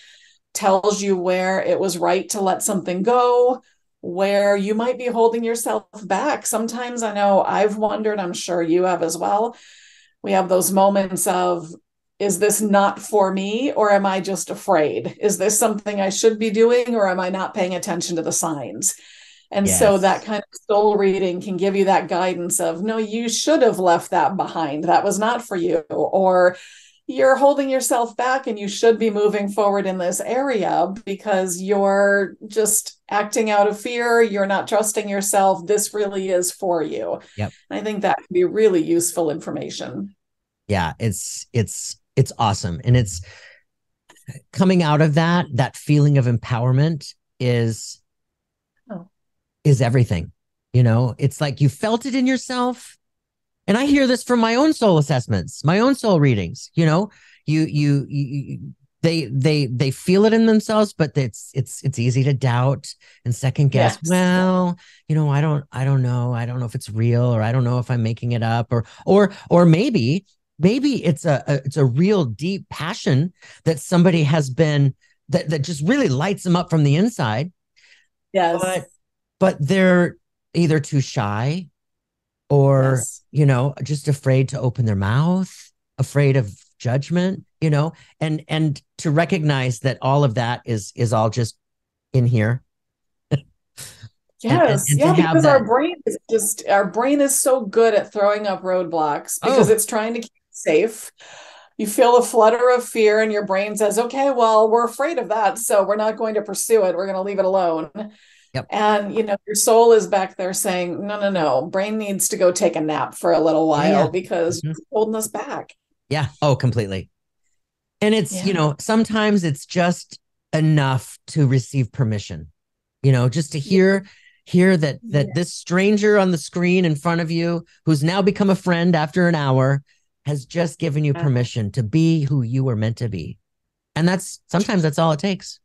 tells you where it was right to let something go, where you might be holding yourself back. Sometimes I know I've wondered, I'm sure you have as well. We have those moments of, is this not for me, or am I just afraid? Is this something I should be doing, or am I not paying attention to the signs? And so that kind of soul reading can give you that guidance of, no, you should have left that behind. That was not for you. Or you're holding yourself back and you should be moving forward in this area because you're just acting out of fear. You're not trusting yourself. This really is for you. Yep. And I think that can be really useful information. Yeah, it's awesome. And it's coming out of that feeling of empowerment is everything. It's like you felt it in yourself. And I hear this from my own soul assessments, my own soul readings. They feel it in themselves, but it's easy to doubt and second guess. Yes. Well, I don't know. I don't know if it's real, or I don't know if I'm making it up, or maybe it's a real deep passion that somebody has been that just really lights them up from the inside. Yes. But they're either too shy or, just afraid to open their mouth, afraid of judgment, and to recognize that all of that is all just in here. Yes. And because our brain is so good at throwing up roadblocks because it's trying to keep you safe. You feel a flutter of fear and your brain says, okay, well, we're afraid of that, so we're not going to pursue it. We're going to leave it alone. Yep. And, your soul is back there saying, no, brain needs to go take a nap for a little while because it's holding us back. Yeah. Oh, completely. And it's, sometimes it's just enough to receive permission, just to hear that this stranger on the screen in front of you, who's now become a friend after an hour, has just given you permission to be who you were meant to be. And sometimes that's all it takes.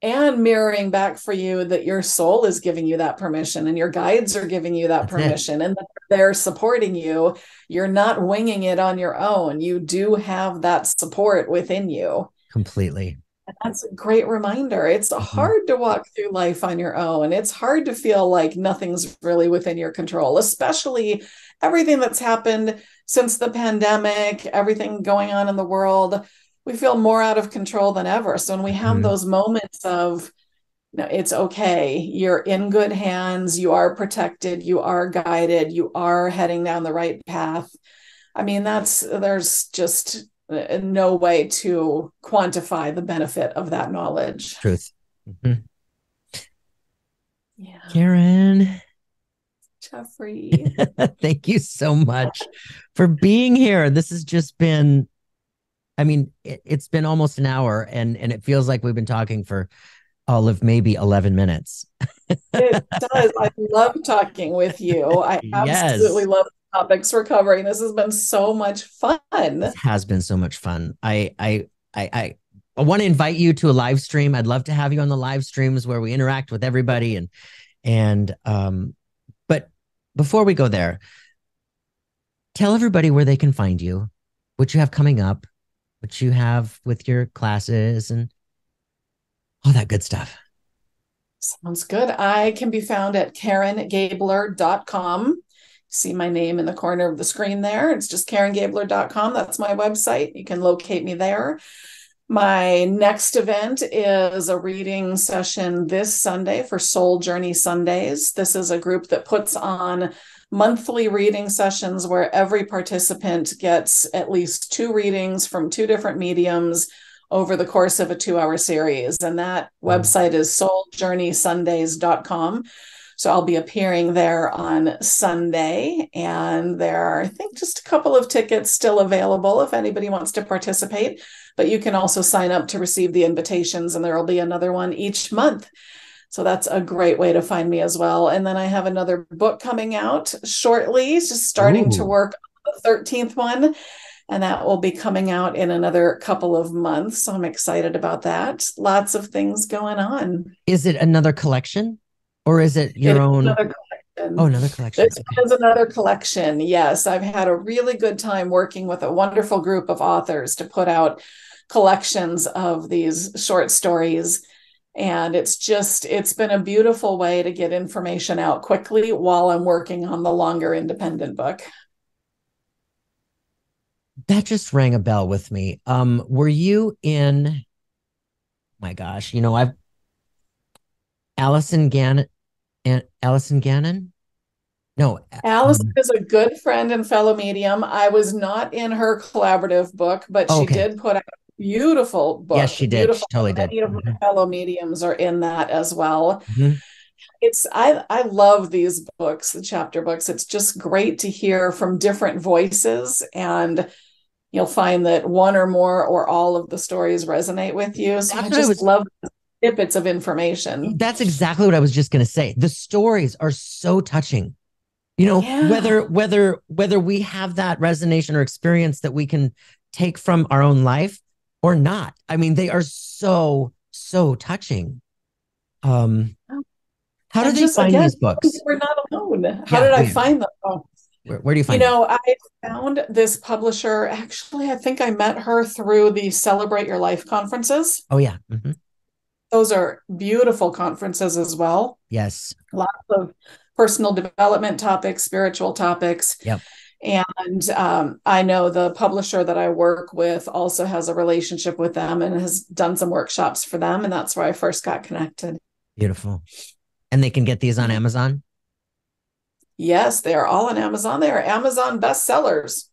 And mirroring back for you that your soul is giving you that permission and your guides are giving you that permission and that they're supporting you. You're not winging it on your own. You do have that support within you. Completely. And that's a great reminder. It's hard to walk through life on your own. It's hard to feel like nothing's really within your control, especially everything that's happened since the pandemic, everything going on in the world. We feel more out of control than ever. So when we have those moments of, it's okay, you're in good hands, you are protected, you are guided, you are heading down the right path. I mean, there's just no way to quantify the benefit of that knowledge. Truth. Yeah. Karen. Jeffrey. Thank you so much for being here. This has just been, it's been almost an hour and it feels like we've been talking for all of maybe 11 minutes. It does. I love talking with you. I absolutely love the topics we're covering. This has been so much fun. It has been so much fun. I want to invite you to a live stream. I'd love to have you on the live streams where we interact with everybody. But before we go there, tell everybody where they can find you, what you have coming up, what you have with your classes and all that good stuff. Sounds good. I can be found at karengabler.com. See my name in the corner of the screen there. It's just karengabler.com. That's my website. You can locate me there. My next event is a reading session this Sunday for Soul Journey Sundays. This is a group that puts on monthly reading sessions where every participant gets at least 2 readings from 2 different mediums over the course of a 2-hour series. And that website is souljourneysundays.com. So I'll be appearing there on Sunday, and there are, I think, just a couple of tickets still available if anybody wants to participate. But you can also sign up to receive the invitations, and there will be another one each month. So that's a great way to find me as well. And then I have another book coming out shortly, just starting to work on the 13th one. And that will be coming out in another couple of months. So I'm excited about that. Lots of things going on. Is it another collection or is it your own? Another collection. Oh, another collection. This is another collection. Yes, I've had a really good time working with a wonderful group of authors to put out collections of these short stories. And it's been a beautiful way to get information out quickly while I'm working on the longer independent book. That just rang a bell with me. Were you in, my gosh, I've Allison Gannon and Allison Gannon? No. Allison is a good friend and fellow medium. I was not in her collaborative book, but she did put out a beautiful book. Yes, she did. Beautiful. She totally did. Many of my fellow mediums are in that as well. I love these books, the chapter books. It's just great to hear from different voices, and you'll find that one or more or all of the stories resonate with you. So I just love snippets of information. That's exactly what I was just going to say. The stories are so touching. Whether we have that resonation or experience that we can take from our own life or not. I mean, they are so touching. How did they find these books? We're not alone. How did I find them? Where do you find them? I found this publisher. Actually, I think I met her through the Celebrate Your Life conferences. Oh, yeah. Those are beautiful conferences as well. Yes. Lots of personal development topics, spiritual topics. Yep. And I know the publisher that I work with also has a relationship with them and has done some workshops for them. And that's where I first got connected. Beautiful. And they can get these on Amazon? Yes, they are all on Amazon. They are Amazon bestsellers.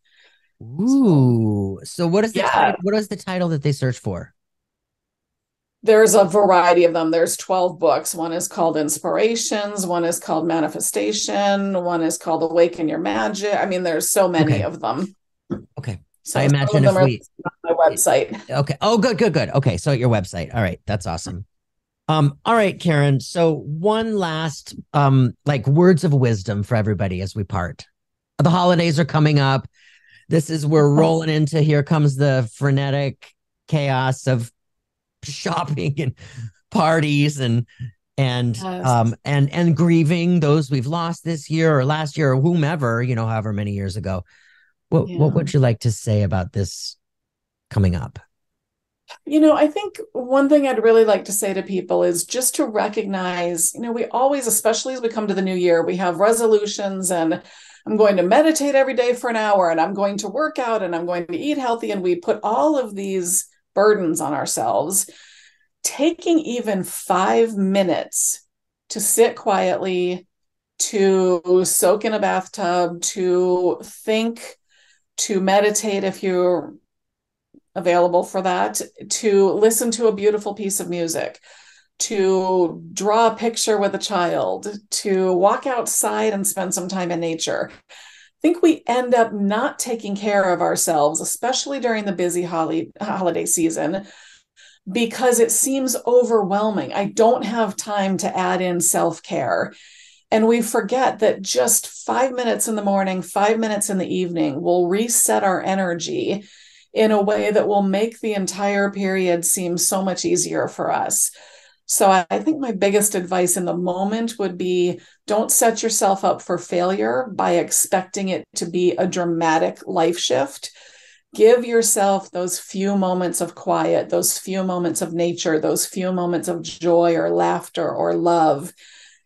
Ooh. So what is the title that they search for? There's a variety of them. There's 12 books. One is called Inspirations. One is called Manifestation. One is called Awaken Your Magic. I mean, there's so many of them. Okay. So I imagine if we on my website. Okay. Oh, good. Okay. So at your website. All right. That's awesome. All right, Karen. So one last words of wisdom for everybody as we part. The holidays are coming up. We're rolling into, here comes the frenetic chaos of shopping and parties and grieving those we've lost this year or last year or whomever, however many years ago. What would you like to say about this coming up? I think one thing I'd really like to say to people is just to recognize, we always, especially as we come to the new year, we have resolutions, and I'm going to meditate every day for an hour, and I'm going to work out, and I'm going to eat healthy. And we put all of these burdens on ourselves. Taking even 5 minutes to sit quietly, to soak in a bathtub, to think, to meditate if you're available for that, to listen to a beautiful piece of music, to draw a picture with a child, to walk outside and spend some time in nature. I think we end up not taking care of ourselves, especially during the busy holiday season, because it seems overwhelming. I don't have time to add in self-care. And we forget that just 5 minutes in the morning, 5 minutes in the evening will reset our energy in a way that will make the entire period seem so much easier for us. So I think my biggest advice in the moment would be, don't set yourself up for failure by expecting it to be a dramatic life shift. Give yourself those few moments of quiet, those few moments of nature, those few moments of joy or laughter or love,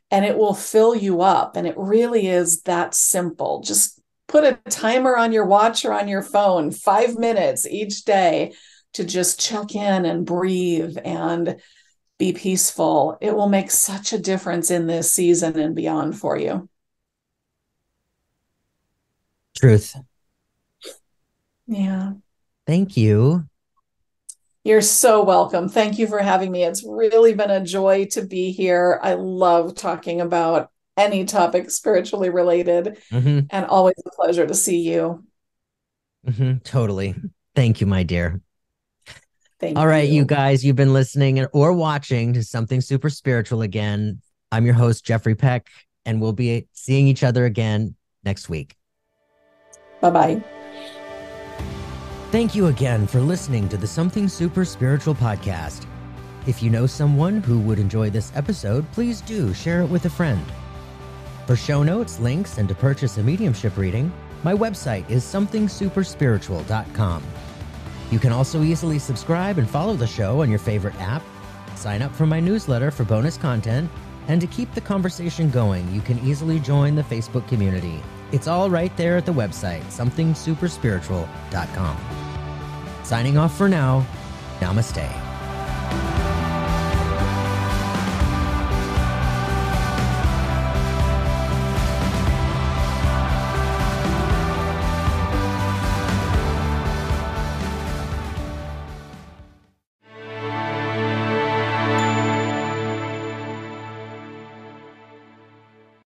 and it will fill you up. And it really is that simple. Just put a timer on your watch or on your phone, 5 minutes each day to just check in and breathe and be peaceful. It will make such a difference in this season and beyond for you. Truth. Yeah. Thank you. You're so welcome. Thank you for having me. It's really been a joy to be here. I love talking about any topic spiritually related, Mm-hmm. and always a pleasure to see you. Mm-hmm. Totally. Thank you, my dear. All Thank right, you you. guys, you've been listening or watching to Something Super Spiritual again. I'm your host, Jeffrey Peck, and we'll be seeing each other again next week. Bye-bye. Thank you again for listening to the Something Super Spiritual podcast. If you know someone who would enjoy this episode, please do share it with a friend. For show notes, links, and to purchase a mediumship reading, my website is somethingsuperspiritual.com. You can also easily subscribe and follow the show on your favorite app, sign up for my newsletter for bonus content, and to keep the conversation going, you can easily join the Facebook community. It's all right there at the website, somethingsuperspiritual.com. Signing off for now, namaste.